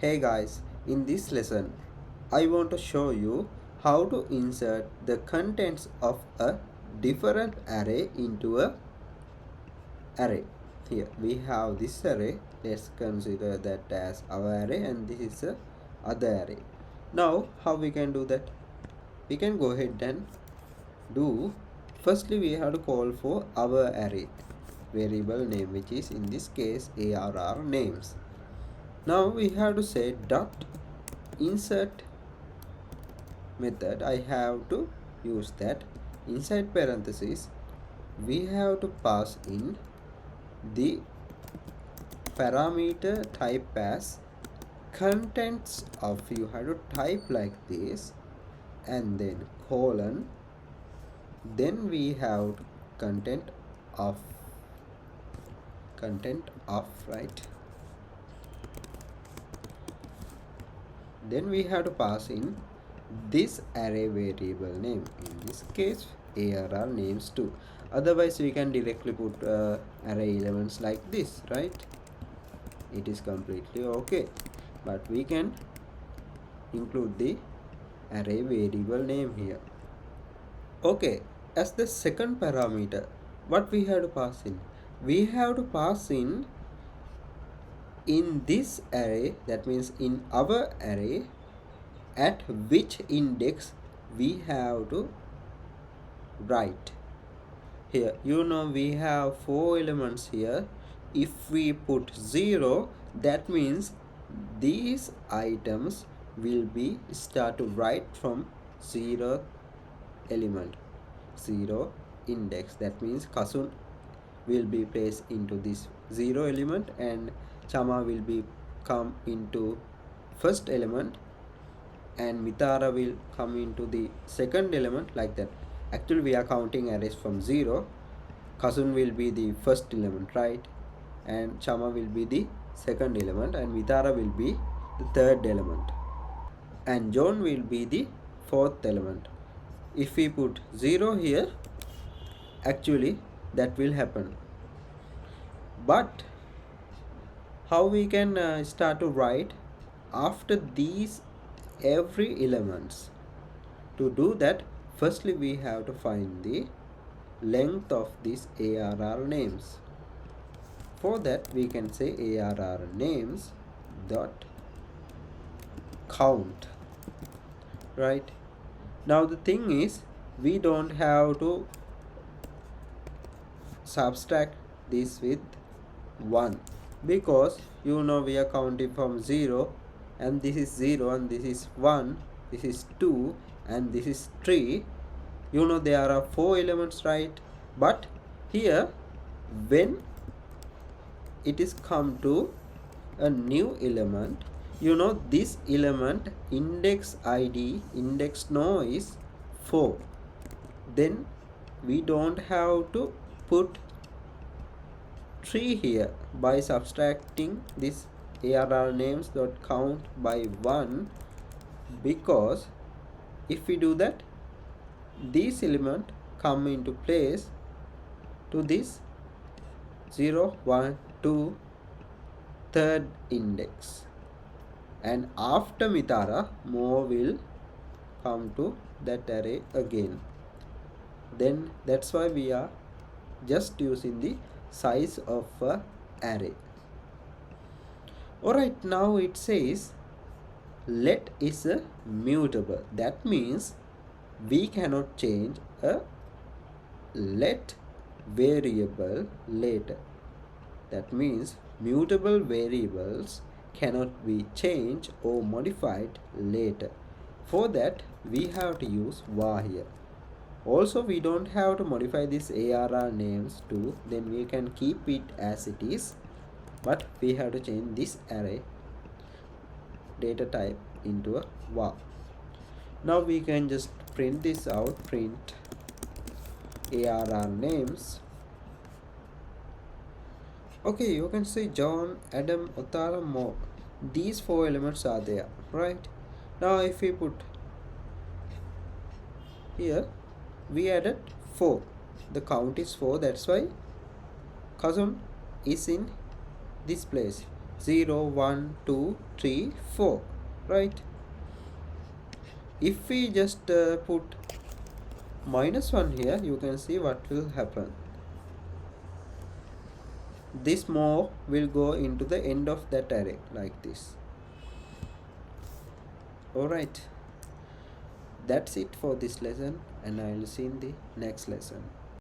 Hey guys, in this lesson I want to show you how to insert the contents of a different array into a array. Here we have this array. Let's consider that as our array and this is a other array. Now how we can do that? We can go ahead and do, firstly we have to call for our array variable name, which is in this case arr names. Now we have to say dot insert method. I have to use that. Inside parentheses we have to pass in the parameter type as contents of, you have to type like this and then colon, then we have content of right, then we have to pass in this array variable name, in this case arr names too. Otherwise we can directly put array elements like this, right? It is completely okay, but we can include the array variable name here. Okay, as the second parameter, what we have to pass in? We have to pass in this array, that means in our array, at which index we have to write. Here we have 4 elements here. If we put 0, that means these items will be start to write from 0 element, 0 index. That means Kasun will be placed into this 0 element and Chama will be come into first element and Mitara will come into the second element, like that. Actually we are counting arrays from 0. Kasun will be the first element, right? And Chama will be the second element and Mitara will be the third element and John will be the fourth element. If we put 0 here, actually that will happen. But how we can start to write after these every elements? To do that, firstly we have to find the length of these arr names. For that we can say arr names dot count, right? Now the thing is, we don't have to subtract this with 1 because we are counting from 0 and this is 0 and this is 1, this is 2 and this is 3. There are 4 elements, right? But here when it is come to a new element, this element index id, index no is 4, then we don't have to put 3 here by subtracting this arr names dot count by 1, because if we do that, this element come into place to this 0, 1, 2 third index, and after Mitara more will come to that array again. Then that's why we are just using the size of a array. Alright, now it says let is a mutable. That means we cannot change a let variable later. That means mutable variables cannot be changed or modified later. For that we have to use var here. Also we don't have to modify this arr names too, then we can keep it as it is, but we have to change this array data type into a var. Now we can just print this out, print arr names. Okay, you can see John, Adam, Otara, Mo. These 4 elements are there, right? Now if we put here, we added 4. The count is 4, that's why Kazum is in this place. 0, 1, 2, 3, 4, right? If we just put -1 here, you can see what will happen. This more will go into the end of that array like this. Alright, that's it for this lesson, and I will see in the next lesson.